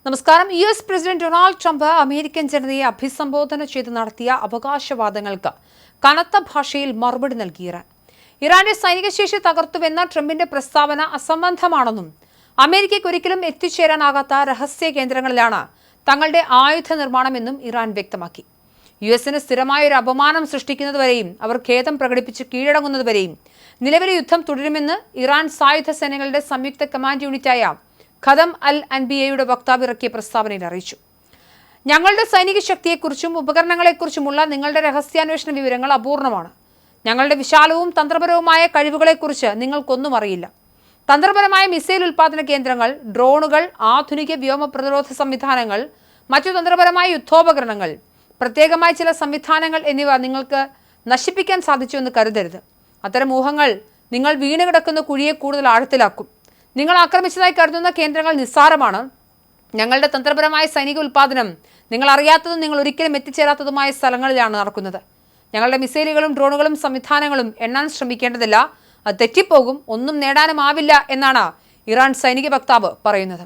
നമസ്കാരം. US president Donald Trump American ജനതയെ അഭിസംബോധന ചെയ്ത് നടത്തിയ അവകാശവാദങ്ങൾക്ക് കനത്ത ഭാഷയിൽ മറുപടി നൽകി ഇറാന്റെ സൈനിക ശേഷി തകർത്തുവെന്ന ട്രംപിന്റെ പ്രസ്താവന അസംബന്ധമാണെന്നും അമേരിക്കയ്ക്ക് ഒരിക്കലും എത്തിച്ചേരാനാകാത്ത രഹസ്യ കേന്ദ്രങ്ങളിലാണ് തങ്ങളുടെ ആയുധ നിർമ്മാണമെന്നും ഇറാൻ വ്യക്തമാക്കി. യുഎസിന് സ്ഥിരമായ ഒരു അപമാനം സൃഷ്ടിക്കുന്നതുവരെയും അവർ ഖേദം പ്രകടിപ്പിച്ച് കീഴടങ്ങുന്നതുവരെയും നിലവിലെ യുദ്ധം തുടരുമെന്ന് ഇറാൻ സായുധ സേനകളുടെ സംയുക്ത കമാൻഡ് യൂണിറ്റായ ഖദം അൽ അൻബിയയുടെ വക്താവ് ഇറക്കിയ പ്രസ്താവനയിൽ അറിയിച്ചു. ഞങ്ങളുടെ സൈനിക ശക്തിയെക്കുറിച്ചും ഉപകരണങ്ങളെക്കുറിച്ചുമുള്ള നിങ്ങളുടെ രഹസ്യാന്വേഷണ വിവരങ്ങൾ അപൂർണമാണ്. ഞങ്ങളുടെ വിശാലവും തന്ത്രപരവുമായ കഴിവുകളെക്കുറിച്ച് നിങ്ങൾക്കൊന്നും അറിയില്ല. തന്ത്രപരമായ മിസൈൽ ഉൽപ്പാദന കേന്ദ്രങ്ങൾ, ഡ്രോണുകൾ, ആധുനിക വ്യോമ പ്രതിരോധ സംവിധാനങ്ങൾ, മറ്റു തന്ത്രപരമായ യുദ്ധോപകരണങ്ങൾ, പ്രത്യേകമായ ചില സംവിധാനങ്ങൾ എന്നിവ നിങ്ങൾക്ക് നശിപ്പിക്കാൻ സാധിച്ചുവെന്ന് കരുതരുത്. അത്തരം ഊഹങ്ങൾ നിങ്ങൾ വീണുകിടക്കുന്ന കുഴിയെ കൂടുതൽ ആഴത്തിലാക്കും. നിങ്ങൾ ആക്രമിച്ചതായി കരുതുന്ന കേന്ദ്രങ്ങൾ നിസ്സാരമാണ്. ഞങ്ങളുടെ തന്ത്രപരമായ സൈനിക ഉൽപ്പാദനം നിങ്ങൾ അറിയാത്തതും നിങ്ങൾ ഒരിക്കലും എത്തിച്ചേരാത്തതുമായ സ്ഥലങ്ങളിലാണ് നടക്കുന്നത്. ഞങ്ങളുടെ മിസൈലുകളും ഡ്രോണുകളും സംവിധാനങ്ങളും എണ്ണാൻ ശ്രമിക്കേണ്ടതില്ല. അത് തെറ്റിപ്പോകും, ഒന്നും നേടാനുമാവില്ല എന്നാണ് ഇറാൻ സൈനിക വക്താവ് പറയുന്നത്.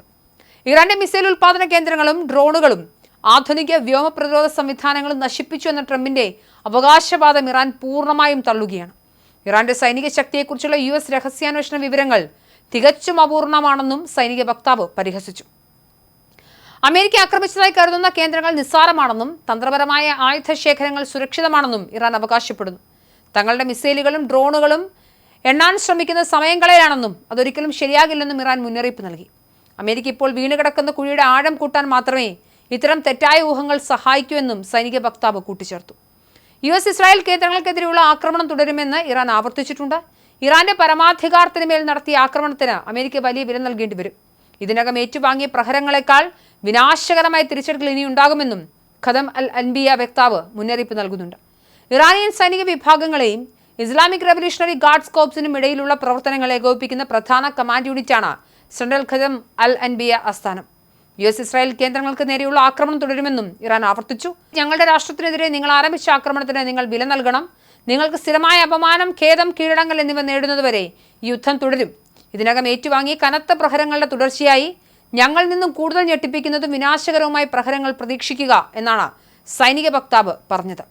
ഇറാന്റെ മിസൈൽ ഉൽപ്പാദന കേന്ദ്രങ്ങളും ഡ്രോണുകളും ആധുനിക വ്യോമ പ്രതിരോധ സംവിധാനങ്ങളും നശിപ്പിച്ചു എന്ന ട്രംപിന്റെ അവകാശവാദം ഇറാൻ പൂർണ്ണമായും തള്ളുകയാണ്. ഇറാന്റെ സൈനിക ശക്തിയെക്കുറിച്ചുള്ള US രഹസ്യാന്വേഷണ വിവരങ്ങൾ തികച്ചും അപൂർണമാണെന്നും സൈനിക വക്താവ് പരിഹസിച്ചു. അമേരിക്ക ആക്രമിച്ചതായി കരുതുന്ന കേന്ദ്രങ്ങൾ നിസ്സാരമാണെന്നും തന്ത്രപരമായ ആയുധ ശേഖരങ്ങൾ സുരക്ഷിതമാണെന്നും ഇറാൻ അവകാശപ്പെടുന്നു. തങ്ങളുടെ മിസൈലുകളും ഡ്രോണുകളും എണ്ണാൻ ശ്രമിക്കുന്ന സമയം കളയാണെന്നും അതൊരിക്കലും ശരിയാകില്ലെന്നും ഇറാൻ മുന്നറിയിപ്പ് നൽകി. അമേരിക്ക ഇപ്പോൾ വീണുകിടക്കുന്ന കുഴിയുടെ ആഴം കൂട്ടാൻ മാത്രമേ ഇത്തരം തെറ്റായ ഊഹങ്ങൾ സഹായിക്കൂ സൈനിക വക്താവ് കൂട്ടിച്ചേർത്തു. US ഇസ്രായേൽ കേന്ദ്രങ്ങൾക്കെതിരെയുള്ള ആക്രമണം തുടരുമെന്ന് ഇറാൻ ആവർത്തിച്ചിട്ടുണ്ട്. ഇറാന്റെ പരമാധികാരത്തിന് മേൽ നടത്തിയ ആക്രമണത്തിന് അമേരിക്ക വലിയ വില നൽകേണ്ടി വരും. ഇതിനകം ഏറ്റുവാങ്ങിയ പ്രഹരങ്ങളെക്കാൾ വിനാശകരമായ തിരിച്ചടികൾ ഇനിയുണ്ടാകുമെന്നും ഖദം അൽ അൻബിയ വക്താവ് മുന്നറിയിപ്പ് നൽകുന്നുണ്ട്. ഇറാനിയൻ സൈനിക വിഭാഗങ്ങളെയും ഇസ്ലാമിക് റവല്യൂഷണറി ഗാർഡ്സ് കോർപ്സിനും ഇടയിലുള്ള പ്രവർത്തനങ്ങളെ ഏകോപിപ്പിക്കുന്ന പ്രധാന കമാൻഡ് യൂണിറ്റാണ് സെൻട്രൽ ഖദം അൽ അൻബിയ ആസ്ഥാനം. US ഇസ്രായേൽ കേന്ദ്രങ്ങൾക്ക് നേരെയുള്ള ആക്രമണം തുടരുമെന്നും ഇറാൻ ആവർത്തിച്ചു. ഞങ്ങളുടെ രാഷ്ട്രത്തിനെതിരെ നിങ്ങൾ ആരംഭിച്ച ആക്രമണത്തിന് നിങ്ങൾ വില നൽകണം. നിങ്ങൾക്ക് സ്ഥിരമായ അപമാനം, ഖേദം, കീഴടങ്ങൽ എന്നിവ നേടുന്നതുവരെ ഈ യുദ്ധം തുടരും. ഇതിനകം ഏറ്റുവാങ്ങി കനത്ത പ്രഹരങ്ങളുടെ തുടർച്ചയായി ഞങ്ങളിൽ നിന്നും കൂടുതൽ ഞെട്ടിപ്പിക്കുന്നതും വിനാശകരവുമായ പ്രഹരങ്ങൾ പ്രതീക്ഷിക്കുക എന്നാണ് സൈനിക വക്താവ് പറഞ്ഞത്.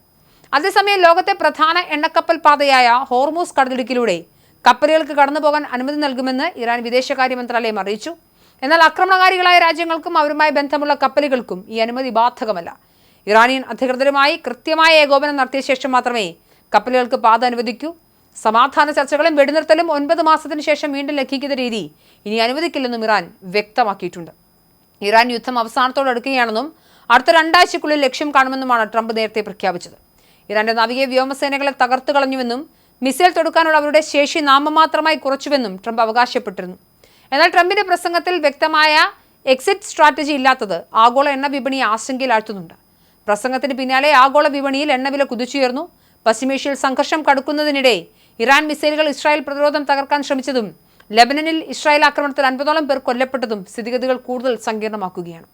അതേസമയം ലോകത്തെ പ്രധാന എണ്ണക്കപ്പൽ പാതയായ ഹോർമൂസ് കടലിടുക്കിലൂടെ കപ്പലുകൾക്ക് കടന്നുപോകാൻ അനുമതി നൽകുമെന്ന് ഇറാൻ വിദേശകാര്യ മന്ത്രാലയം അറിയിച്ചു. എന്നാൽ ആക്രമണകാരികളായ രാജ്യങ്ങൾക്കും അവരുമായി ബന്ധമുള്ള കപ്പലുകൾക്കും ഈ അനുമതി ബാധകമല്ല. ഇറാനിയൻ അധികൃതരുമായി കൃത്യമായ ഏകോപനം നടത്തിയ ശേഷം മാത്രമേ കപ്പലുകൾക്ക് പാത അനുവദിക്കൂ. സമാധാന ചർച്ചകളും വെടിനിർത്തലും 9 മാസത്തിന് ശേഷം വീണ്ടും ലംഘിക്കുന്ന രീതി ഇനി അനുവദിക്കില്ലെന്നും ഇറാൻ വ്യക്തമാക്കിയിട്ടുണ്ട്. ഇറാൻ യുദ്ധം അവസാനത്തോടടുക്കുകയാണെന്നും അടുത്ത 2 ആഴ്ചയ്ക്കുള്ളിൽ ലക്ഷ്യം കാണുമെന്നുമാണ് ട്രംപ് നേരത്തെ പ്രഖ്യാപിച്ചത്. ഇറാന്റെ നാവിക വ്യോമസേനകളെ തകർത്തു കളഞ്ഞുവെന്നും മിസൈൽ തൊടുക്കാനുള്ള അവരുടെ ശേഷി നാമമാത്രമായി കുറച്ചുവെന്നും ട്രംപ് അവകാശപ്പെട്ടിരുന്നു. എന്നാൽ ട്രംപിന്റെ പ്രസംഗത്തിൽ വ്യക്തമായ എക്സിറ്റ് സ്ട്രാറ്റജി ഇല്ലാത്തത് ആഗോള എണ്ണ വിപണിയെ ആശങ്കയിലാഴ്ത്തുന്നുണ്ട്. പ്രസംഗത്തിന് പിന്നാലെ ആഗോള വിപണിയിൽ എണ്ണവില കുതിച്ചുയർന്നു. പശ്ചിമേഷ്യയിൽ സംഘർഷം കടുക്കുന്നതിനിടെ ഇറാൻ മിസൈലുകൾ ഇസ്രായേൽ പ്രതിരോധം തകർക്കാൻ ശ്രമിച്ചതും ലെബനനിൽ ഇസ്രായേൽ ആക്രമണത്തിൽ 50ഓളം പേർ കൊല്ലപ്പെട്ടതും സ്ഥിതിഗതികൾ കൂടുതൽ സങ്കീർണമാക്കുകയാണ്.